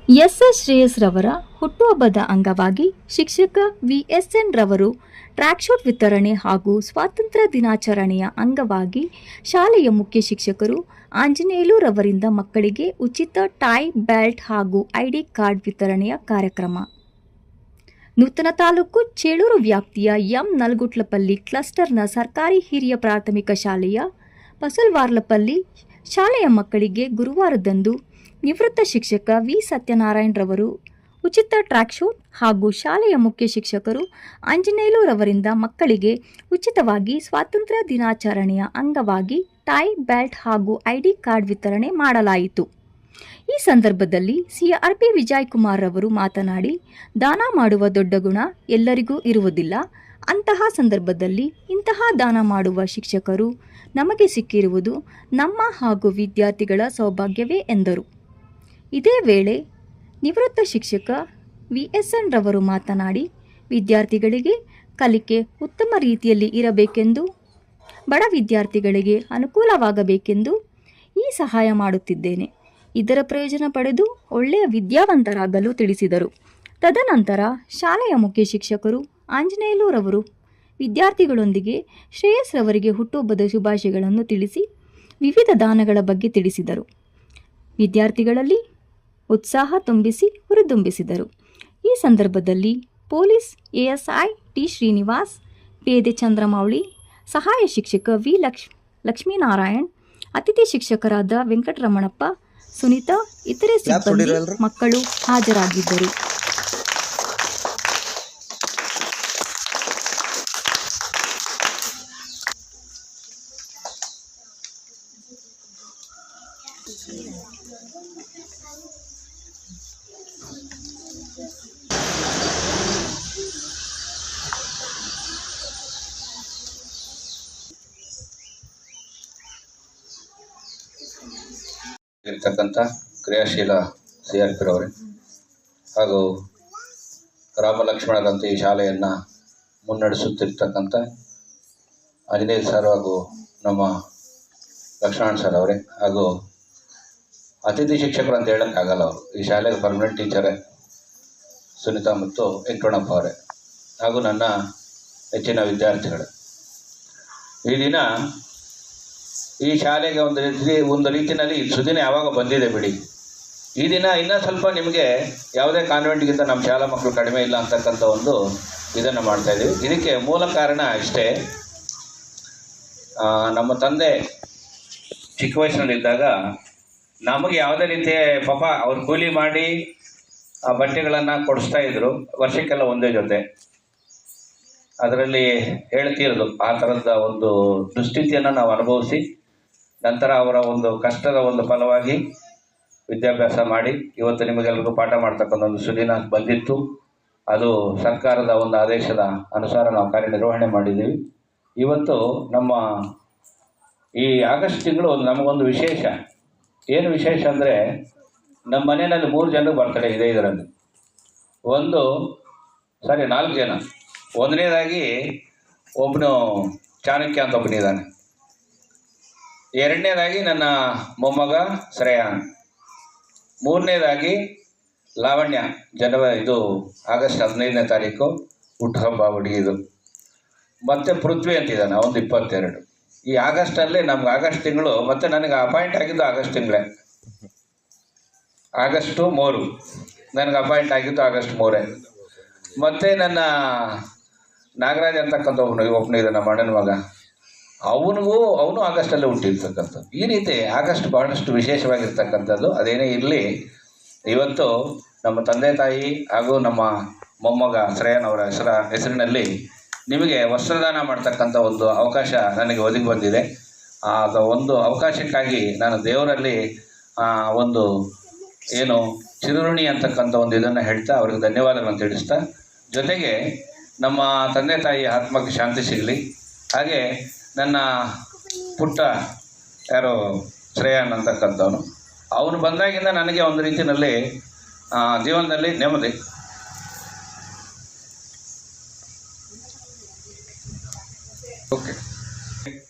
SS. Shreyas ರವರ ಹುಟ್ಟುಹಬ್ಬದ ಅಂಗವಾಗಿ ಶಿಕ್ಷಕ ವಿ.ಎಸ್.ಎನ್. ರವರು ಟ್ರ್ಯಾಕ್ ಶೂಟ್ ವಿತರಣೆ ಹಾಗೂ ಸ್ವಾತಂತ್ರ್ಯ ದಿನಾಚರಣೆಯ ಅಂಗವಾಗಿ ಶಾಲೆಯ ಮುಖ್ಯ ಶಿಕ್ಷಕರು ಆಂಜನೇಯಲು ರವರಿಂದ ಮಕ್ಕಳಿಗೆ ಉಚಿತ ಟೈ, ಬೆಲ್ಟ್ ಹಾಗೂ ಐಡಿ ಕಾರ್ಡ್ ವಿತರಣೆಯ ಕಾರ್ಯಕ್ರಮ. ನೂತನ ತಾಲೂಕು ಚೇಳೂರು ವ್ಯಾಪ್ತಿಯ ಎಂ. ನಲ್ಗುಟ್ಲಪಲ್ಲಿ ಕ್ಲಸ್ಟರ್ನ ಸರ್ಕಾರಿ ಹಿರಿಯ ಪ್ರಾಥಮಿಕ ಶಾಲೆಯ ಪಸಲ್ವಾರ್ಲಪಲ್ಲಿ ಶಾಲೆಯ ಮಕ್ಕಳಿಗೆ ಗುರುವಾರದಂದು ನಿವೃತ್ತ ಶಿಕ್ಷಕ ವಿ. ಸತ್ಯನಾರಾಯಣ್ ರವರು ಉಚಿತ ಟ್ರ್ಯಾಕ್ ಶೂಟ್ ಹಾಗೂ ಶಾಲೆಯ ಮುಖ್ಯ ಶಿಕ್ಷಕರು ಆಂಜನೇಯಲು ರವರಿಂದ ಮಕ್ಕಳಿಗೆ ಉಚಿತವಾಗಿ ಸ್ವಾತಂತ್ರ್ಯ ದಿನಾಚರಣೆಯ ಅಂಗವಾಗಿ ಟೈ, ಬೆಲ್ಟ್ ಹಾಗೂ ಐಡಿ ಕಾರ್ಡ್ ವಿತರಣೆ ಮಾಡಲಾಯಿತು. ಈ ಸಂದರ್ಭದಲ್ಲಿ ಸಿಆರ್ಪಿ ವಿಜಯಕುಮಾರ್ ರವರು ಮಾತನಾಡಿ, ದಾನ ಮಾಡುವ ದೊಡ್ಡ ಗುಣ ಎಲ್ಲರಿಗೂ ಇರುವುದಿಲ್ಲ. ಅಂತಹ ಸಂದರ್ಭದಲ್ಲಿ ಇಂತಹ ದಾನ ಮಾಡುವ ಶಿಕ್ಷಕರು ನಮಗೆ ಸಿಕ್ಕಿರುವುದು ನಮ್ಮ ಹಾಗೂ ವಿದ್ಯಾರ್ಥಿಗಳ ಸೌಭಾಗ್ಯವೇ ಎಂದರು. ಇದೇ ವೇಳೆ ನಿವೃತ್ತ ಶಿಕ್ಷಕ ವಿ.ಎಸ್.ಎನ್. ರವರು ಮಾತನಾಡಿ, ವಿದ್ಯಾರ್ಥಿಗಳಿಗೆ ಕಲಿಕೆ ಉತ್ತಮ ರೀತಿಯಲ್ಲಿ ಇರಬೇಕೆಂದು, ಬಡ ವಿದ್ಯಾರ್ಥಿಗಳಿಗೆ ಅನುಕೂಲವಾಗಬೇಕೆಂದು ಈ ಸಹಾಯ ಮಾಡುತ್ತಿದ್ದೇನೆ. ಇದರ ಪ್ರಯೋಜನ ಪಡೆದು ಒಳ್ಳೆಯ ವಿದ್ಯಾವಂತರಾಗಲು ತಿಳಿಸಿದರು. ತದನಂತರ ಶಾಲೆಯ ಮುಖ್ಯ ಶಿಕ್ಷಕರು ಆಂಜನೇಯಲು ರವರು ವಿದ್ಯಾರ್ಥಿಗಳೊಂದಿಗೆ ಶ್ರೇಯಸ್ ರವರಿಗೆ ಹುಟ್ಟುಹಬ್ಬದ ಶುಭಾಶಯಗಳನ್ನು ತಿಳಿಸಿ ವಿವಿಧ ದಾನಗಳ ಬಗ್ಗೆ ತಿಳಿಸಿದರು. ವಿದ್ಯಾರ್ಥಿಗಳಲ್ಲಿ ಉತ್ಸಾಹ ತುಂಬಿಸಿ ಹುರಿದುಂಬಿಸಿದರು. ಈ ಸಂದರ್ಭದಲ್ಲಿ ಪೊಲೀಸ್ ಎಎಸ್ಐ ಟಿ. ಶ್ರೀನಿವಾಸ್, ಪೇದೆ ಚಂದ್ರಮೌಳಿ, ಸಹಾಯ ಶಿಕ್ಷಕ ವಿ. ಲಕ್ಷ್ಮೀನಾರಾಯಣ್, ಅತಿಥಿ ಶಿಕ್ಷಕರಾದ ವೆಂಕಟರಮಣಪ್ಪ, ಸುನೀತಾ, ಇತರೆ ಸಿಬ್ಬಂದಿ, ಮಕ್ಕಳು ಹಾಜರಾಗಿದ್ದರು. ಇರ್ತಕ್ಕಂಥ ಕ್ರಿಯಾಶೀಲ CRP ರವರೇ ಹಾಗೂ ರಾಮಲಕ್ಷ್ಮಣರಂತೆ ಈ ಶಾಲೆಯನ್ನು ಮುನ್ನಡೆಸುತ್ತಿರ್ತಕ್ಕಂಥ ಆಂಜನೇಯ ಸರ್ ಹಾಗೂ ನಮ್ಮ ಲಕ್ಷ್ಮಣ್ ಸರ್ ಅವರೇ ಹಾಗೂ ಅತಿಥಿ ಶಿಕ್ಷಕರು ಅಂತ ಹೇಳೋಕ್ಕಾಗಲ್ಲ, ಅವರು ಈ ಶಾಲೆಗೆ ಪರ್ಮನೆಂಟ್ ಟೀಚರೇ ಸುನೀತಾ ಮತ್ತು ವೆಂಕಟರಮಣಪ್ಪ ಅವರೇ ಹಾಗೂ ನನ್ನ ಹೆಚ್ಚಿನ ವಿದ್ಯಾರ್ಥಿಗಳು. ಈ ದಿನ ಈ ಶಾಲೆಗೆ ಒಂದು ರೀತಿಯಲ್ಲಿ ಸುದಿನ ಯಾವಾಗ ಬಂದಿದೆ ಬಿಡಿ. ಈ ದಿನ ಇನ್ನೂ ಸ್ವಲ್ಪ ನಿಮಗೆ ಯಾವುದೇ ಕಾನ್ವೆಂಟ್ಗಿಂತ ನಮ್ಮ ಶಾಲಾ ಮಕ್ಕಳು ಕಡಿಮೆ ಇಲ್ಲ ಅಂತಕ್ಕಂಥ ಒಂದು ಇದನ್ನು ಮಾಡ್ತಾಯಿದ್ದೀವಿ. ಇದಕ್ಕೆ ಮೂಲ ಕಾರಣ ಇಷ್ಟೇ, ನಮ್ಮ ತಂದೆ ಚಿಕ್ಕ ವಯಸ್ಸಿನಲ್ಲಿದ್ದಾಗ ನಮಗೆ ಯಾವುದೇ ರೀತಿಯ ಪಾಪ ಅವ್ರು ಕೂಲಿ ಮಾಡಿ ಆ ಬಟ್ಟೆಗಳನ್ನು ಕೊಡಿಸ್ತಾ ಇದ್ರು, ವರ್ಷಕ್ಕೆಲ್ಲ ಒಂದೇ ಜೊತೆ. ಅದರಲ್ಲಿ ಹೇಳ್ತಿರೋದು ಆ ಥರದ ಒಂದು ದುಸ್ಥಿತಿಯನ್ನು ನಾವು ಅನುಭವಿಸಿ ನಂತರ ಅವರ ಒಂದು ಕಷ್ಟದ ಒಂದು ಫಲವಾಗಿ ವಿದ್ಯಾಭ್ಯಾಸ ಮಾಡಿ ಇವತ್ತು ನಿಮಗೆಲ್ಲರಿಗೂ ಪಾಠ ಮಾಡ್ತಕ್ಕಂಥ ಒಂದು ಸುದಿನ ಬಂದಿತ್ತು. ಅದು ಸರ್ಕಾರದ ಒಂದು ಆದೇಶದ ಅನುಸಾರ ನಾವು ಕಾರ್ಯನಿರ್ವಹಣೆ ಮಾಡಿದ್ದೀವಿ. ಇವತ್ತು ನಮ್ಮ ಈ ಆಗಸ್ಟ್ ತಿಂಗಳು ನಮಗೊಂದು ವಿಶೇಷ. ಏನು ವಿಶೇಷ ಅಂದರೆ, ನಮ್ಮ ಮನೆಯಲ್ಲಿ 3 ಜನರು ಬರ್ತಡೇ ಇದೆ ಇದರಲ್ಲಿ. 4 ಜನ. ಒಂದನೇದಾಗಿ ಒಬ್ಬನು ಚಾಣಕ್ಯ ಅಂತ ಒಬ್ಬನಿದ್ದಾನೆ. ಎರಡನೇದಾಗಿ ನನ್ನ ಮೊಮ್ಮಗ ಶ್ರೇಯಾನ್. ಮೂರನೇದಾಗಿ ಲಾವಣ್ಯ, ಆಗಸ್ಟ್ 15ನೇ ತಾರೀಕು ಹುಟ್ಟುಹಬ್ಬ ಹುಡುಗಿದು. ಮತ್ತು ಪೃಥ್ವಿ ಅಂತಿದ್ದಾನೆ, ಅವನು 22. ಈ ಆಗಸ್ಟಲ್ಲಿ ನಮ್ಗೆ ಆಗಸ್ಟ್ ತಿಂಗಳು, ಮತ್ತು ನನಗೆ ಅಪಾಯಿಂಟ್ ಆಗಿದ್ದು ಆಗಸ್ಟ್ ತಿಂಗಳೇ, ಆಗಸ್ಟ್ 3. ನನಗೆ ಅಪಾಯಿಂಟ್ ಆಗಿದ್ದು ಆಗಸ್ಟ್ 3. ಮತ್ತು ನನ್ನ ನಾಗರಾಜ್ ಅಂತಕ್ಕಂಥ ಒಬ್ಬನು ಇದೆ, ನಮ್ಮ ಅಣ್ಣನ ಮಗ, ಅವನು ಆಗಸ್ಟಲ್ಲೇ ಹುಟ್ಟಿರ್ತಕ್ಕಂಥದ್ದು. ಈ ರೀತಿ ಆಗಸ್ಟ್ ಬಹಳಷ್ಟು ವಿಶೇಷವಾಗಿರ್ತಕ್ಕಂಥದ್ದು. ಅದೇನೇ ಇರಲಿ, ಇವತ್ತು ನಮ್ಮ ತಂದೆ ತಾಯಿ ಹಾಗೂ ನಮ್ಮ ಮೊಮ್ಮಗ ಶ್ರೇಯನ್ ಅವರ ಹೆಸರಿನಲ್ಲಿ ನಿಮಗೆ ವಸ್ತ್ರದಾನ ಮಾಡ್ತಕ್ಕಂಥ ಒಂದು ಅವಕಾಶ ನನಗೆ ಒದಗಿ ಬಂದಿದೆ. ಆ ಒಂದು ಅವಕಾಶಕ್ಕಾಗಿ ನಾನು ದೇವರಲ್ಲಿ ಒಂದು ಚಿರುಋಣಿ ಅಂತಕ್ಕಂಥ ಒಂದು ಇದನ್ನು ಹೇಳ್ತಾ ಅವ್ರಿಗೆ ಧನ್ಯವಾದಗಳನ್ನು ತಿಳಿಸ್ತಾ, ಜೊತೆಗೆ ನಮ್ಮ ತಂದೆ ತಾಯಿ ಆತ್ಮಕ್ಕೆ ಶಾಂತಿ ಸಿಗಲಿ. ಹಾಗೆ ನನ್ನ ಪುಟ್ಟ ಶ್ರೇಯನ್ ಅಂತಕ್ಕಂಥವನು, ಅವನು ಬಂದಾಗಿಂದ ನನಗೆ ಒಂದು ರೀತಿಯಲ್ಲಿ ಜೀವನದಲ್ಲಿ ನೆಮ್ಮದಿ. ಓಕೆ,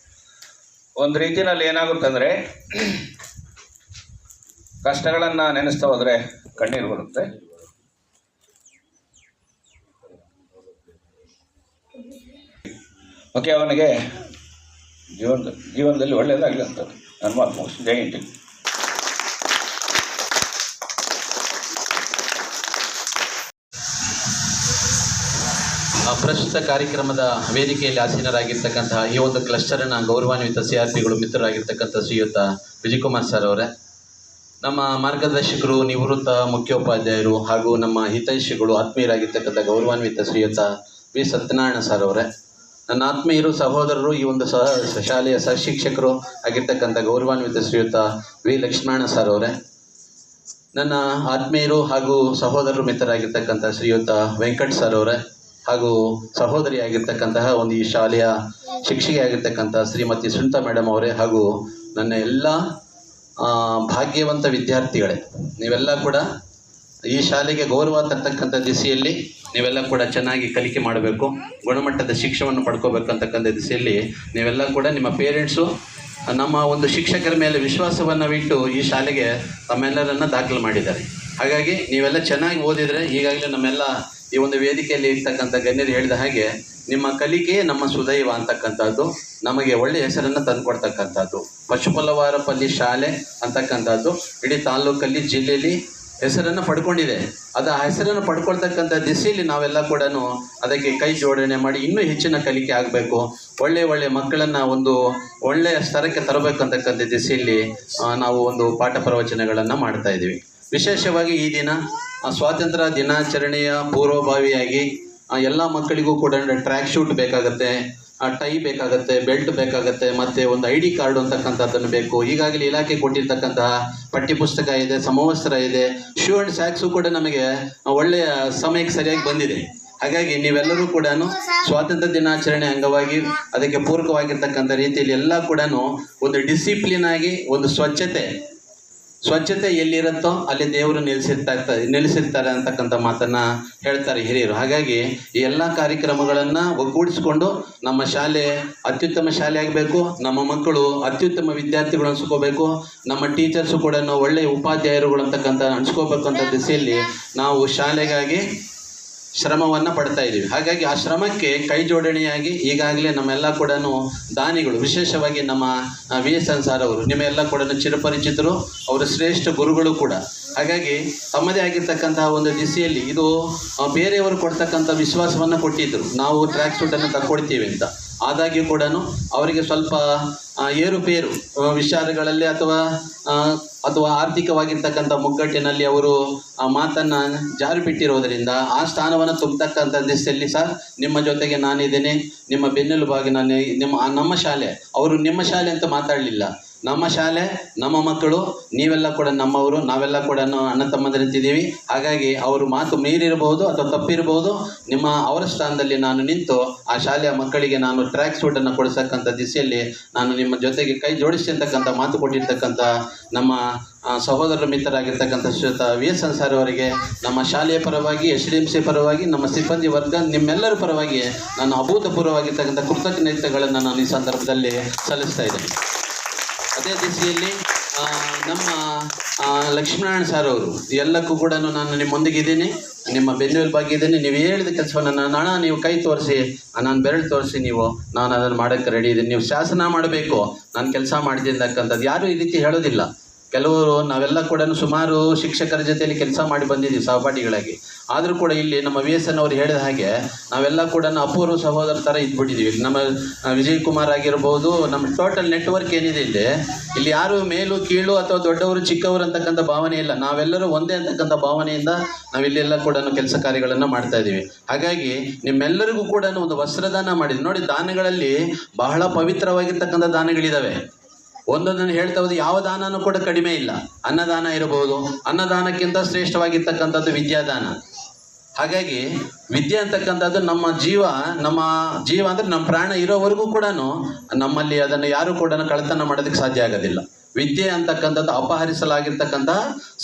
ಒಂದು ರೀತಿಯಲ್ಲಿ ಏನಾಗುತ್ತಂದರೆ, ಕಷ್ಟಗಳನ್ನು ನೆನೆಸ್ತಾ ಹೋದರೆ ಕಣ್ಣೀರು ಬರುತ್ತೆ. ಓಕೆ, ಅವನಿಗೆ ಜೀವನದಲ್ಲಿ ಒಳ್ಳೆಯದಾಗಲಿ ಅಂತ ನನ್ನ ಮಾತು ಮುಗಿಸಿ. ಜೈ ಹಿಂದ್. ಪ್ರಸ್ತುತ ಕಾರ್ಯಕ್ರಮದ ವೇದಿಕೆಯಲ್ಲಿ ಆಸೀನರಾಗಿರ್ತಕ್ಕಂತಹ ಈ ಒಂದು ಕ್ಲಸ್ಟರ್ನ ಗೌರವಾನ್ವಿತ CRPಗಳು ಮಿತ್ರರಾಗಿರ್ತಕ್ಕಂಥ ಶ್ರೀಯುತ ವಿಜಯಕುಮಾರ್ ಸರ್ ಅವರೇ, ನಮ್ಮ ಮಾರ್ಗದರ್ಶಕರು, ನಿವೃತ್ತ ಮುಖ್ಯೋಪಾಧ್ಯಾಯರು ಹಾಗೂ ನಮ್ಮ ಹಿತೈಷಿಗಳು, ಆತ್ಮೀಯರಾಗಿರ್ತಕ್ಕಂಥ ಗೌರವಾನ್ವಿತ ಶ್ರೀಯುತ ವಿ ಸತ್ಯನಾರಾಯಣ ಸರ್ ಅವರೇ, ನನ್ನ ಆತ್ಮೀಯರು, ಸಹೋದರರು, ಈ ಒಂದು ಶಾಲೆಯ ಸಹಶಿಕ್ಷಕರು ಆಗಿರ್ತಕ್ಕಂಥ ಗೌರವಾನ್ವಿತ ಶ್ರೀಯುತ ವಿ ಲಕ್ಷ್ಮಣ ಸರ್ ಅವರೇ, ನನ್ನ ಆತ್ಮೀಯರು ಹಾಗೂ ಸಹೋದರರು ಮಿತ್ರರಾಗಿರ್ತಕ್ಕಂಥ ಶ್ರೀಯುತ ವೆಂಕಟ್ ಸರ್ ಅವರೇ, ಹಾಗೂ ಸಹೋದರಿಯಾಗಿರ್ತಕ್ಕಂತಹ ಒಂದು ಈ ಶಾಲೆಯ ಶಿಕ್ಷಕಿಯಾಗಿರ್ತಕ್ಕಂಥ ಶ್ರೀಮತಿ ಸುನಿತಾ ಮೇಡಮ್ ಅವರೇ, ಹಾಗೂ ನನ್ನ ಎಲ್ಲ ಭಾಗ್ಯವಂತ ವಿದ್ಯಾರ್ಥಿಗಳೇ, ನೀವೆಲ್ಲ ಕೂಡ ಈ ಶಾಲೆಗೆ ಗೌರವ ತರ್ತಕ್ಕಂಥ ದಿಸೆಯಲ್ಲಿ ನೀವೆಲ್ಲ ಕೂಡ ಚೆನ್ನಾಗಿ ಕಲಿಕೆ ಮಾಡಬೇಕು, ಗುಣಮಟ್ಟದ ಶಿಕ್ಷಣವನ್ನು ಪಡ್ಕೋಬೇಕಂತಕ್ಕಂಥ ದಿಸೆಯಲ್ಲಿ ನೀವೆಲ್ಲ ಕೂಡ ನಿಮ್ಮ ಪೇರೆಂಟ್ಸು ನಮ್ಮ ಒಂದು ಶಿಕ್ಷಕರ ಮೇಲೆ ವಿಶ್ವಾಸವನ್ನು ಬಿಟ್ಟು ಈ ಶಾಲೆಗೆ ತಮ್ಮೆಲ್ಲರನ್ನು ದಾಖಲು ಮಾಡಿದ್ದಾರೆ. ಹಾಗಾಗಿ ನೀವೆಲ್ಲ ಚೆನ್ನಾಗಿ ಓದಿದರೆ, ಈಗಾಗಲೇ ನಮ್ಮೆಲ್ಲ ಈ ಒಂದು ವೇದಿಕೆಯಲ್ಲಿ ಇರ್ತಕ್ಕಂಥ ಗಣ್ಯರು ಹೇಳಿದ ಹಾಗೆ ನಿಮ್ಮ ಕಲಿಕೆ ನಮ್ಮ ಸುದೈವ ಅಂತಕ್ಕಂಥದ್ದು, ನಮಗೆ ಒಳ್ಳೆಯ ಹೆಸರನ್ನು ತಂದುಕೊಡ್ತಕ್ಕಂಥದ್ದು. ಪಶುಪಲವಾರಪಲ್ಲಿ ಶಾಲೆ ಅಂತಕ್ಕಂಥದ್ದು ಇಡೀ ತಾಲೂಕಲ್ಲಿ, ಜಿಲ್ಲೆಯಲ್ಲಿ ಹೆಸರನ್ನು ಪಡ್ಕೊಂಡಿದೆ. ಅದು ಆ ಹೆಸರನ್ನು ಪಡ್ಕೊಳ್ತಕ್ಕಂಥ ದಿಸೆಯಲ್ಲಿ ನಾವೆಲ್ಲ ಕೂಡ ಅದಕ್ಕೆ ಕೈ ಜೋಡಣೆ ಮಾಡಿ ಇನ್ನೂ ಹೆಚ್ಚಿನ ಕಲಿಕೆ ಆಗಬೇಕು, ಒಳ್ಳೆಯ ಮಕ್ಕಳನ್ನು ಒಂದು ಒಳ್ಳೆಯ ಸ್ತರಕ್ಕೆ ತರಬೇಕಂತಕ್ಕಂಥ ದಿಸೆಯಲ್ಲಿ ನಾವು ಒಂದು ಪಾಠ ಪ್ರವಚನಗಳನ್ನು ಮಾಡ್ತಾ ಇದ್ದೀವಿ. ವಿಶೇಷವಾಗಿ ಈ ದಿನ ಸ್ವಾತಂತ್ರ್ಯ ದಿನಾಚರಣೆಯ ಪೂರ್ವಭಾವಿಯಾಗಿ ಎಲ್ಲ ಮಕ್ಕಳಿಗೂ ಕೂಡ ಟ್ರ್ಯಾಕ್ ಶೂಟ್ ಬೇಕಾಗುತ್ತೆ, ಟೈ ಬೇಕಾಗುತ್ತೆ, ಬೆಲ್ಟ್ ಬೇಕಾಗುತ್ತೆ, ಮತ್ತು ಒಂದು ID ಕಾರ್ಡು ಅಂತಕ್ಕಂಥದ್ದನ್ನು ಬೇಕು. ಈಗಾಗಲೇ ಇಲಾಖೆ ಕೊಟ್ಟಿರ್ತಕ್ಕಂತಹ ಪಠ್ಯಪುಸ್ತಕ ಇದೆ, ಸಮವಸ್ತ್ರ ಇದೆ, ಶೂ ಆ್ಯಂಡ್ ಸ್ಯಾಕ್ಸು ಕೂಡ ನಮಗೆ ಒಳ್ಳೆಯ ಸಮಯಕ್ಕೆ ಸರಿಯಾಗಿ ಬಂದಿದೆ. ಹಾಗಾಗಿ ನೀವೆಲ್ಲರೂ ಕೂಡ ಸ್ವಾತಂತ್ರ್ಯ ದಿನಾಚರಣೆ ಅಂಗವಾಗಿ ಅದಕ್ಕೆ ಪೂರಕವಾಗಿರ್ತಕ್ಕಂಥ ರೀತಿಯಲ್ಲಿ ಎಲ್ಲ ಕೂಡ ಒಂದು ಡಿಸಿಪ್ಲಿನ್ ಆಗಿ ಒಂದು ಸ್ವಚ್ಛತೆ ಎಲ್ಲಿರುತ್ತೋ ಅಲ್ಲಿ ದೇವರು ನೆಲೆಸಿರ್ತಾರೆ ಅಂತಕ್ಕಂಥ ಮಾತನ್ನು ಹೇಳ್ತಾರೆ ಹಿರಿಯರು. ಹಾಗಾಗಿ ಈ ಎಲ್ಲ ಕಾರ್ಯಕ್ರಮಗಳನ್ನು ಒಗ್ಗೂಡಿಸಿಕೊಂಡು ನಮ್ಮ ಶಾಲೆ ಅತ್ಯುತ್ತಮ ಶಾಲೆ ಆಗಬೇಕು, ನಮ್ಮ ಮಕ್ಕಳು ಅತ್ಯುತ್ತಮ ವಿದ್ಯಾರ್ಥಿಗಳು ಅನ್ಸ್ಕೋಬೇಕು, ನಮ್ಮ ಟೀಚರ್ಸು ಕೂಡ ಒಳ್ಳೆಯ ಉಪಾಧ್ಯಾಯರುಗಳು ಅಂತಕ್ಕಂಥ ಅನ್ಸ್ಕೋಬೇಕಂತ ದಿಸೆಯಲ್ಲಿ ನಾವು ಶಾಲೆಗಾಗಿ ಶ್ರಮವನ್ನು ಪಡ್ತಾ ಇದ್ದೀವಿ. ಹಾಗಾಗಿ ಆ ಶ್ರಮಕ್ಕೆ ಕೈ ಜೋಡಣೆಯಾಗಿ ಈಗಾಗಲೇ ನಮ್ಮೆಲ್ಲ ಕೂಡ ದಾನಿಗಳು, ವಿಶೇಷವಾಗಿ ನಮ್ಮ VSN ಸರ್ ಅವರು ನಿಮ್ಮೆಲ್ಲ ಕೂಡ ಚಿರಪರಿಚಿತರು, ಅವರು ಶ್ರೇಷ್ಠ ಗುರುಗಳು ಕೂಡ. ಹಾಗಾಗಿ ತಮ್ಮದೇ ಆಗಿರ್ತಕ್ಕಂತಹ ಒಂದು ದಿಸೆಯಲ್ಲಿ ಇದು ಬೇರೆಯವರು ಕೊಡ್ತಕ್ಕಂಥ ವಿಶ್ವಾಸವನ್ನು ಕೊಟ್ಟಿದ್ದರು, ನಾವು ಟ್ರ್ಯಾಕ್ ಸೂಟನ್ನು ತಕ್ಕೊಡ್ತೀವಿ ಅಂತ. ಆದಾಗ್ಯೂ ಕೂಡ ಅವರಿಗೆ ಸ್ವಲ್ಪ ಏರುಪೇರು ವಿಚಾರಗಳಲ್ಲಿ ಅಥವಾ ಆರ್ಥಿಕವಾಗಿರ್ತಕ್ಕಂಥ ಮುಗ್ಗಟ್ಟಿನಲ್ಲಿ ಅವರು ಆ ಮಾತನ್ನು ಜಾರಿ ಬಿಟ್ಟಿರೋದರಿಂದ ಆ ಸ್ಥಾನವನ್ನು ತುಂಬತಕ್ಕಂಥ ದಿಸೆಯಲ್ಲಿ ಸರ್ ನಿಮ್ಮ ಜೊತೆಗೆ ನಾನಿದ್ದೇನೆ, ನಿಮ್ಮ ಬೆನ್ನೆಲುಬಾಗಿ ನಮ್ಮ ಶಾಲೆ, ಅವರು ನಿಮ್ಮ ಶಾಲೆ ಅಂತ ಮಾತಾಡಲಿಲ್ಲ, ನಮ್ಮ ಶಾಲೆ, ನಮ್ಮ ಮಕ್ಕಳು, ನೀವೆಲ್ಲ ಕೂಡ ನಮ್ಮವರು, ನಾವೆಲ್ಲ ಕೂಡ ಅಣ್ಣ ತಮ್ಮಂದಿರಿದ್ದೀವಿ. ಹಾಗಾಗಿ ಅವರು ಮಾತು ಮೀರಿರಬಹುದು ಅಥವಾ ತಪ್ಪಿರಬಹುದು, ಅವರ ಸ್ಥಾನದಲ್ಲಿ ನಾನು ನಿಂತು ಆ ಶಾಲೆಯ ಮಕ್ಕಳಿಗೆ ನಾನು ಟ್ರ್ಯಾಕ್ ಸೂಟನ್ನು ಕೊಡಿಸತಕ್ಕಂಥ ದಿಸೆಯಲ್ಲಿ ನಾನು ನಿಮ್ಮ ಜೊತೆಗೆ ಕೈ ಜೋಡಿಸಿ ಅಂತಕ್ಕಂಥ ಮಾತು ಕೊಟ್ಟಿರ್ತಕ್ಕಂಥ ನಮ್ಮ ಸಹೋದರ ಮಿತ್ರರಾಗಿರ್ತಕ್ಕಂಥ ಶ್ರೀಯುತ VSN ಸರ್ ಅವರಿಗೆ ನಮ್ಮ ಶಾಲೆಯ ಪರವಾಗಿ, SDMC ಪರವಾಗಿ, ನಮ್ಮ ಸಿಬ್ಬಂದಿ ವರ್ಗ, ನಿಮ್ಮೆಲ್ಲರ ಪರವಾಗಿ ನಾನು ಅಭೂತಪೂರ್ವವಾಗಿರ್ತಕ್ಕಂಥ ಕೃತಜ್ಞತೆಗಳನ್ನು ನಾನು ಈ ಸಂದರ್ಭದಲ್ಲಿ ಸಲ್ಲಿಸ್ತಾ ಇದ್ದೇನೆ. ಅದೇ ದಿಸೆಯಲ್ಲಿ ನಮ್ಮ ಲಕ್ಷ್ಮೀನಾರಾಯಣ ಸರ್ ಅವರು ಎಲ್ಲಕ್ಕೂ ಕೂಡ ನಾನು ನಿಮ್ಮೊಂದಿಗಿದ್ದೀನಿ, ನಿಮ್ಮ ಬೆನ್ನೆಲುಬಾಗಿದ್ದೀನಿ. ನೀವು ಹೇಳಿದ ಕೆಲಸವನ್ನು ನೀವು ಕೈ ತೋರಿಸಿ, ನಾನು ಬೆರಳು ತೋರಿಸಿ, ನಾನು ಅದನ್ನು ಮಾಡೋಕ್ಕೆ ರೆಡಿ ಇದ್ದೀನಿ, ನೀವು ಶಾಸನ ಮಾಡಬೇಕು, ನಾನು ಕೆಲಸ ಮಾಡಿದ್ದಕ್ಕಂಥದ್ದು ಯಾರೂ ಈ ರೀತಿ ಹೇಳೋದಿಲ್ಲ. ಕೆಲವರು ನಾವೆಲ್ಲ ಕೂಡ ಸುಮಾರು ಶಿಕ್ಷಕರ ಜೊತೆಯಲ್ಲಿ ಕೆಲಸ ಮಾಡಿ ಬಂದಿದ್ದೀವಿ ಸಹಪಾಠಿಗಳಾಗಿ. ಆದರೂ ಕೂಡ ಇಲ್ಲಿ ನಮ್ಮ VSN ಅವರು ಹೇಳಿದ ಹಾಗೆ ನಾವೆಲ್ಲ ಕೂಡ ಅಪೂರ್ವ ಸಹೋದರ ಥರ ಇದ್ಬಿಟ್ಟಿದ್ದೀವಿ. ನಮ್ಮ ವಿಜಯಕುಮಾರ್ ಆಗಿರ್ಬೋದು, ನಮ್ಮ ಟೋಟಲ್ ನೆಟ್ವರ್ಕ್ ಏನಿದೆ ಇಲ್ಲಿ ಯಾರು ಮೇಲು ಕೀಳು ಅಥವಾ ದೊಡ್ಡವರು ಚಿಕ್ಕವರು ಅಂತಕ್ಕಂಥ ಭಾವನೆ ಇಲ್ಲ, ನಾವೆಲ್ಲರೂ ಒಂದೇ ಅಂತಕ್ಕಂಥ ಭಾವನೆಯಿಂದ ನಾವಿಲ್ಲೆಲ್ಲ ಕೂಡ ಕೆಲಸ ಕಾರ್ಯಗಳನ್ನು ಮಾಡ್ತಾ ಇದ್ದೀವಿ. ಹಾಗಾಗಿ ನಿಮ್ಮೆಲ್ಲರಿಗೂ ಕೂಡ ಒಂದು ವಸ್ತ್ರದಾನ ಮಾಡಿದ್ವಿ ನೋಡಿ. ದಾನಗಳಲ್ಲಿ ಬಹಳ ಪವಿತ್ರವಾಗಿರ್ತಕ್ಕಂಥ ದಾನಗಳಿದ್ದಾವೆ, ಒಂದೊಂದನ್ನು ಹೇಳ್ತಾ ಹೋದ್ರೆ ಯಾವ ದಾನನೂ ಕೂಡ ಕಡಿಮೆ ಇಲ್ಲ. ಅನ್ನದಾನ ಇರಬಹುದು, ಅನ್ನದಾನಕ್ಕಿಂತ ಶ್ರೇಷ್ಠವಾಗಿರ್ತಕ್ಕಂಥದ್ದು ವಿದ್ಯಾದಾನ. ಹಾಗಾಗಿ ವಿದ್ಯೆ ಅಂತಕ್ಕಂಥದ್ದು ನಮ್ಮ ಜೀವ ಅಂದರೆ ನಮ್ಮ ಪ್ರಾಣ ಇರೋವರೆಗೂ ಕೂಡ ನಮ್ಮಲ್ಲಿ ಅದನ್ನು ಯಾರು ಕೂಡ ಕಳ್ತನ ಮಾಡೋದಕ್ಕೆ ಸಾಧ್ಯ ಆಗೋದಿಲ್ಲ. ವಿದ್ಯೆ ಅಂತಕ್ಕಂಥದ್ದು ಅಪಹರಿಸಲಾಗಿರ್ತಕ್ಕಂಥ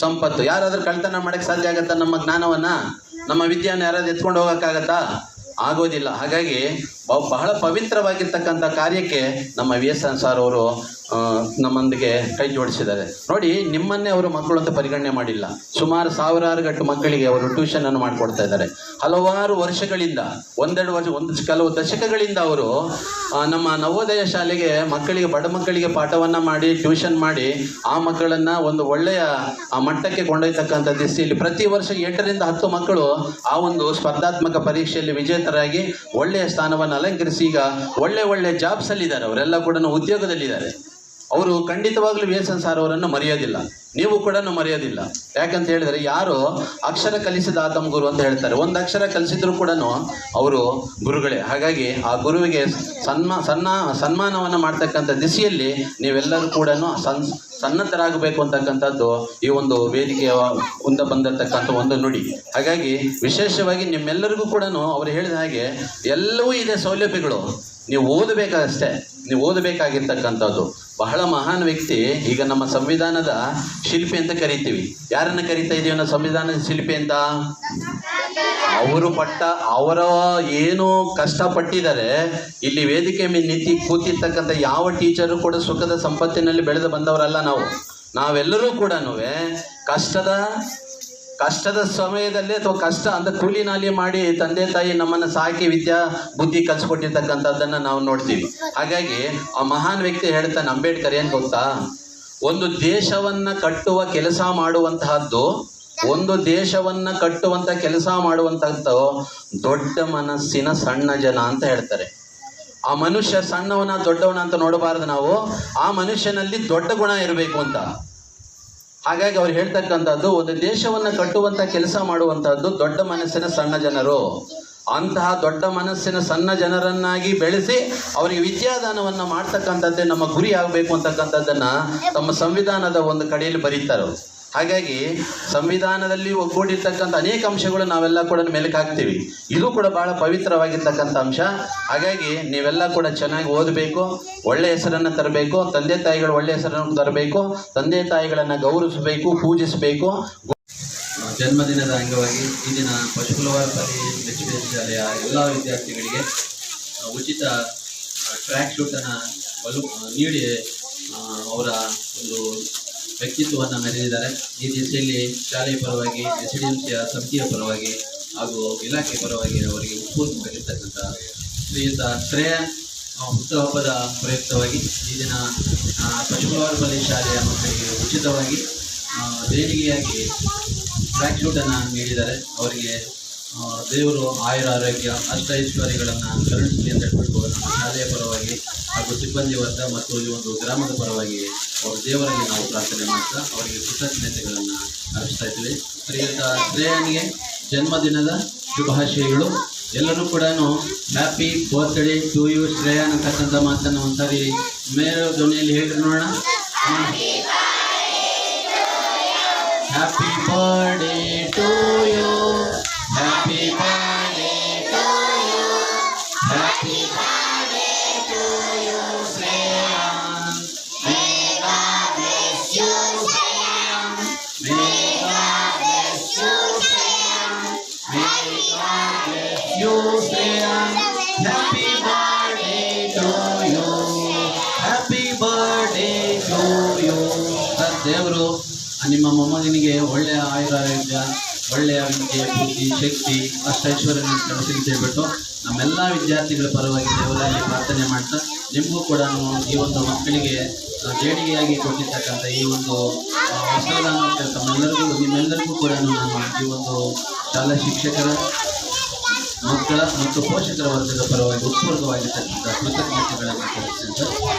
ಸಂಪತ್ತು. ಯಾರಾದ್ರೂ ಕಳ್ತನ ಮಾಡೋಕ್ಕೆ ಸಾಧ್ಯ ಆಗತ್ತಾ? ನಮ್ಮ ಜ್ಞಾನವನ್ನು, ನಮ್ಮ ವಿದ್ಯೆಯನ್ನು ಯಾರಾದ್ರೂ ಎತ್ಕೊಂಡು ಹೋಗೋಕ್ಕಾಗತ್ತಾ? ಆಗೋದಿಲ್ಲ. ಹಾಗಾಗಿ ಬಹಳ ಪವಿತ್ರವಾಗಿರ್ತಕ್ಕಂಥ ಕಾರ್ಯಕ್ಕೆ ನಮ್ಮ VSN ಸರ್ ಅವರು ನಮ್ಮೊಂದಿಗೆ ಕೈ ಜೋಡಿಸಿದ್ದಾರೆ. ನೋಡಿ, ನಿಮ್ಮನ್ನೇ ಅವರು ಮಕ್ಕಳು ಅಂತ ಪರಿಗಣನೆ ಮಾಡಿಲ್ಲ. ಸುಮಾರು ಸಾವಿರಾರು ಗಟ್ಟು ಮಕ್ಕಳಿಗೆ ಅವರು ಟ್ಯೂಷನನ್ನು ಮಾಡಿಕೊಡ್ತಾ ಇದ್ದಾರೆ. ಹಲವಾರು ವರ್ಷಗಳಿಂದ, ಒಂದೆರಡು ವರ್ಷ, ಕೆಲವು ದಶಕಗಳಿಂದ ಅವರು ನಮ್ಮ ನವೋದಯ ಶಾಲೆಗೆ ಮಕ್ಕಳಿಗೆ, ಬಡ ಮಕ್ಕಳಿಗೆ ಪಾಠವನ್ನು ಮಾಡಿ, ಟ್ಯೂಷನ್ ಮಾಡಿ ಆ ಮಕ್ಕಳನ್ನು ಒಂದು ಒಳ್ಳೆಯ ಮಟ್ಟಕ್ಕೆ ಕೊಂಡೊಯ್ತಕ್ಕಂಥ ದಿಸೆಯಲ್ಲಿ ಪ್ರತಿ ವರ್ಷ 8ರಿಂದ 10 ಮಕ್ಕಳು ಆ ಒಂದು ಸ್ಪರ್ಧಾತ್ಮಕ ಪರೀಕ್ಷೆಯಲ್ಲಿ ವಿಜೇತರಾಗಿ ಒಳ್ಳೆಯ ಸ್ಥಾನವನ್ನು ಅಲಂಕರಿಸಿ ಈಗ ಒಳ್ಳೆ ಜಾಬ್ಸಲ್ಲಿದ್ದಾರೆ. ಅವರೆಲ್ಲ ಕೂಡ ಉದ್ಯೋಗದಲ್ಲಿದ್ದಾರೆ. ಅವರು ಖಂಡಿತವಾಗ್ಲೂ VSN ಸಾರ್ ಅವರನ್ನು ಮರೆಯೋದಿಲ್ಲ, ನೀವು ಕೂಡ ಮರೆಯೋದಿಲ್ಲ. ಯಾಕಂತ ಹೇಳಿದರೆ, ಯಾರು ಅಕ್ಷರ ಕಲಿಸಿದ ಆತಮ ಗುರು ಅಂತ ಹೇಳ್ತಾರೆ. ಒಂದು ಅಕ್ಷರ ಕಲಿಸಿದ್ರು ಕೂಡ ಅವರು ಗುರುಗಳೇ. ಹಾಗಾಗಿ ಆ ಗುರುವಿಗೆ ಸನ್ಮಾನವನ್ನು ಮಾಡ್ತಕ್ಕಂಥ ದಿಸೆಯಲ್ಲಿ ನೀವೆಲ್ಲರೂ ಕೂಡ ಸನ್ನದ್ಧರಾಗಬೇಕು ಅಂತಕ್ಕಂಥದ್ದು ಈ ಒಂದು ವೇದಿಕೆಯ ಮುಂದೆ ಬಂದಿರತಕ್ಕಂಥ ಒಂದು ನುಡಿ. ಹಾಗಾಗಿ ವಿಶೇಷವಾಗಿ ನಿಮ್ಮೆಲ್ಲರಿಗೂ ಕೂಡ ಅವರು ಹೇಳಿದ ಹಾಗೆ ಎಲ್ಲವೂ ಇದೆ, ಸೌಲಭ್ಯಗಳು. ನೀವು ಓದಬೇಕಷ್ಟೇ, ನೀವು ಓದಬೇಕಾಗಿರ್ತಕ್ಕಂಥದ್ದು. ಬಹಳ ಮಹಾನ್ ವ್ಯಕ್ತಿ, ಈಗ ನಮ್ಮ ಸಂವಿಧಾನದ ಶಿಲ್ಪಿ ಅಂತ ಕರಿತೀವಿ. ಯಾರನ್ನು ಕರಿತಾ ಇದೀವಿ ನಾವು ಸಂವಿಧಾನದ ಶಿಲ್ಪಿ ಅಂತ? ಅವರ ಏನು ಕಷ್ಟಪಟ್ಟಿದ್ದಾರೆ. ಇಲ್ಲಿ ವೇದಿಕೆ ಮೇಲೆ ನಿಂತು ಕೂತಿರ್ತಕ್ಕಂಥ ಯಾವ ಟೀಚರು ಕೂಡ ಸುಖದ ಸಂಪತ್ತಿನಲ್ಲಿ ಬೆಳೆದು ಬಂದವರಲ್ಲ. ನಾವೆಲ್ಲರೂ ಕೂಡ ಕಷ್ಟದ ಸಮಯದಲ್ಲಿ ಅಥವಾ ಕಷ್ಟ ಅಂತ ಕೂಲಿ ನಾಲಿ ಮಾಡಿ ತಂದೆ ತಾಯಿ ನಮ್ಮನ್ನು ಸಾಕಿ ವಿದ್ಯಾ ಬುದ್ಧಿ ಕಲಿಸ್ಕೊಟ್ಟಿರ್ತಕ್ಕಂಥದ್ದನ್ನು ನಾವು ನೋಡ್ತೀವಿ. ಹಾಗಾಗಿ ಆ ಮಹಾನ್ ವ್ಯಕ್ತಿ ಹೇಳ್ತಾನೆ, ಅಂಬೇಡ್ಕರ್, ಏನು ಗೊತ್ತಾ, ಒಂದು ದೇಶವನ್ನು ಕಟ್ಟುವ ಕೆಲಸ ಮಾಡುವಂತಹದ್ದು, ಒಂದು ದೇಶವನ್ನು ಕಟ್ಟುವಂಥ ಕೆಲಸ ಮಾಡುವಂತಹದ್ದು ದೊಡ್ಡ ಮನಸ್ಸಿನ ಸಣ್ಣ ಜನ ಅಂತ ಹೇಳ್ತಾರೆ. ಆ ಮನುಷ್ಯ ಸಣ್ಣವನ ದೊಡ್ಡವನ ಅಂತ ನೋಡಬಾರದು ನಾವು, ಆ ಮನುಷ್ಯನಲ್ಲಿ ದೊಡ್ಡ ಗುಣ ಇರಬೇಕು ಅಂತ. ಹಾಗಾಗಿ ಅವ್ರು ಹೇಳ್ತಕ್ಕಂಥದ್ದು, ಒಂದು ದೇಶವನ್ನು ಕಟ್ಟುವಂಥ ಕೆಲಸ ಮಾಡುವಂತಹದ್ದು ದೊಡ್ಡ ಮನಸ್ಸಿನ ಸಣ್ಣ ಜನರು. ಅಂತಹ ದೊಡ್ಡ ಮನಸ್ಸಿನ ಸಣ್ಣ ಜನರನ್ನಾಗಿ ಬೆಳೆಸಿ ಅವರಿಗೆ ವಿದ್ಯಾದಾನವನ್ನು ಮಾಡ್ತಕ್ಕಂಥದ್ದೇ ನಮ್ಮ ಗುರಿ ಆಗಬೇಕು ಅಂತಕ್ಕಂಥದ್ದನ್ನು ತಮ್ಮ ಸಂವಿಧಾನದ ಒಂದು ಕಡೆಯಲ್ಲಿ ಬರೀತಾರೆ. ಹಾಗಾಗಿ ಸಂವಿಧಾನದಲ್ಲಿ ಒಗ್ಗೂಡಿರ್ತಕ್ಕಂಥ ಅನೇಕ ಅಂಶಗಳು ನಾವೆಲ್ಲ ಕೂಡ ಮೆಲುಕು ಹಾಕ್ತೀವಿ. ಇದು ಕೂಡ ಬಹಳ ಪವಿತ್ರವಾಗಿರ್ತಕ್ಕಂಥ ಅಂಶ. ಹಾಗಾಗಿ ನೀವೆಲ್ಲ ಕೂಡ ಚೆನ್ನಾಗಿ ಓದಬೇಕು, ಒಳ್ಳೆಯ ಹೆಸರನ್ನು ತರಬೇಕು, ತಂದೆ ತಾಯಿಗಳು ಒಳ್ಳೆಯ ಹೆಸರನ್ನು ತರಬೇಕು, ತಂದೆ ತಾಯಿಗಳನ್ನು ಗೌರವಿಸಬೇಕು, ಪೂಜಿಸಬೇಕು. ಜನ್ಮದಿನದ ಅಂಗವಾಗಿ ಈ ದಿನ ಪಶುಕುಲವಾರಪಲ್ಲಿ HBS ಶಾಲೆಯ ಎಲ್ಲ ವಿದ್ಯಾರ್ಥಿಗಳಿಗೆ ಉಚಿತ ಟ್ರ್ಯಾಕ್ ಶೂಟನ್ನು ನೀಡಿ ಅವರ ಒಂದು ವ್ಯಕ್ತಿತ್ವವನ್ನು ಮೆರೆದಿದ್ದಾರೆ. ಈ ದಿಸೆಯಲ್ಲಿ ಶಾಲೆಯ ಪರವಾಗಿ, SDMCಯ ಸಮಿತಿಯ ಪರವಾಗಿ ಹಾಗೂ ಇಲಾಖೆ ಪರವಾಗಿ ಅವರಿಗೆ ಉತ್ಪೂರ್ವವಾಗಿರ್ತಕ್ಕಂಥ ಶ್ರೀಯುತ ಶ್ರೇಯ ಹುಟ್ಟುಹಬ್ಬದ ಪ್ರಯುಕ್ತವಾಗಿ ಈ ದಿನ ಪಶುಕುಲವಾರಪಲ್ಲಿ ಶಾಲೆಯ ಮಕ್ಕಳಿಗೆ ಉಚಿತವಾಗಿ ದೇಣಿಗೆಯಾಗಿ ಟ್ರ್ಯಾಕ್ ಶೂಟನ್ನು ನೀಡಿದ್ದಾರೆ. ಅವರಿಗೆ ದೇವರು ಆಯುರ ಆರೋಗ್ಯ ಅಷ್ಟೈಶ್ವರ್ಯಗಳನ್ನು ಕರುಣಿಸಲಿ ಅಂತ ಹೇಳ್ಬಿಟ್ಟು ನಮ್ಮ ಶಾಲೆಯ ಪರವಾಗಿ ಹಾಗೂ ಸಿಬ್ಬಂದಿ ವರ್ಗ ಮತ್ತು ಈ ಒಂದು ಗ್ರಾಮದ ಪರವಾಗಿ ಅವರ ದೇವರಲ್ಲಿ ನಾವು ಪ್ರಾರ್ಥನೆ ಮಾಡ್ತಾ ಅವರಿಗೆ ಕೃತಜ್ಞತೆಗಳನ್ನು ಅರ್ಪಿಸ್ತಾ ಇದ್ದೀವಿ. ಶ್ರೀಯುತ ಶ್ರೇಯನಿಗೆ ಜನ್ಮದಿನದ ಶುಭಾಶಯಗಳು. ಎಲ್ಲರೂ ಕೂಡ happy birthday to you Shreya ಅಂತಕ್ಕಂಥ ಮಾತನ್ನು ಒಂದ್ಸಾರಿ ಮೇರ ಧ್ವನಿಯಲ್ಲಿ ಹೇಳಿ ನೋಡೋಣ. Happy birthday to you, happy birthday to you, happy birthday to you Shreya. May God bless you Shreya, may God bless you Shreya, may God bless you Shreya. Happy birthday to you, happy birthday to you. ದೇವರು ನಿಮ್ಮ ಮೊಮ್ಮಗನಿಗೆ ಒಳ್ಳೆಯ ಆಯುರಾರೋಗ್ಯ, ಒಳ್ಳೆಯ ವಿದ್ಯೆ, ಬುದ್ಧಿ, ಶಕ್ತಿ, ಅಷ್ಟೈಶ್ವರ್ಯವನ್ನು ಕಳಿಸಿ ಅಂತ ಹೇಳ್ಬಿಟ್ಟು ನಮ್ಮೆಲ್ಲ ವಿದ್ಯಾರ್ಥಿಗಳ ಪರವಾಗಿ ದೇವರಲ್ಲಿ ಪ್ರಾರ್ಥನೆ ಮಾಡ್ತಾ, ನಿಮಗೂ ಕೂಡ ಈ ಒಂದು ಮಕ್ಕಳಿಗೆ ದೇಣಿಗೆಯಾಗಿ ಕೊಟ್ಟಿರ್ತಕ್ಕಂಥ ಈ ಒಂದು ವಸ್ತ್ರದಾನ ನಿಮ್ಮೆಲ್ಲರಿಗೂ ಕೂಡ ನಾನು ಈ ಒಂದು ಶಾಲಾ ಶಿಕ್ಷಕರ, ಮಕ್ಕಳ ಮತ್ತು ಪೋಷಕರ ವರ್ಗದ ಪರವಾಗಿ ಉತ್ಪೂರ್ವವಾಗಿರ್ತಕ್ಕಂಥ ಕೃತಜ್ಞತೆಗಳನ್ನು ತಿಳಿಸಿದ್ದೆ.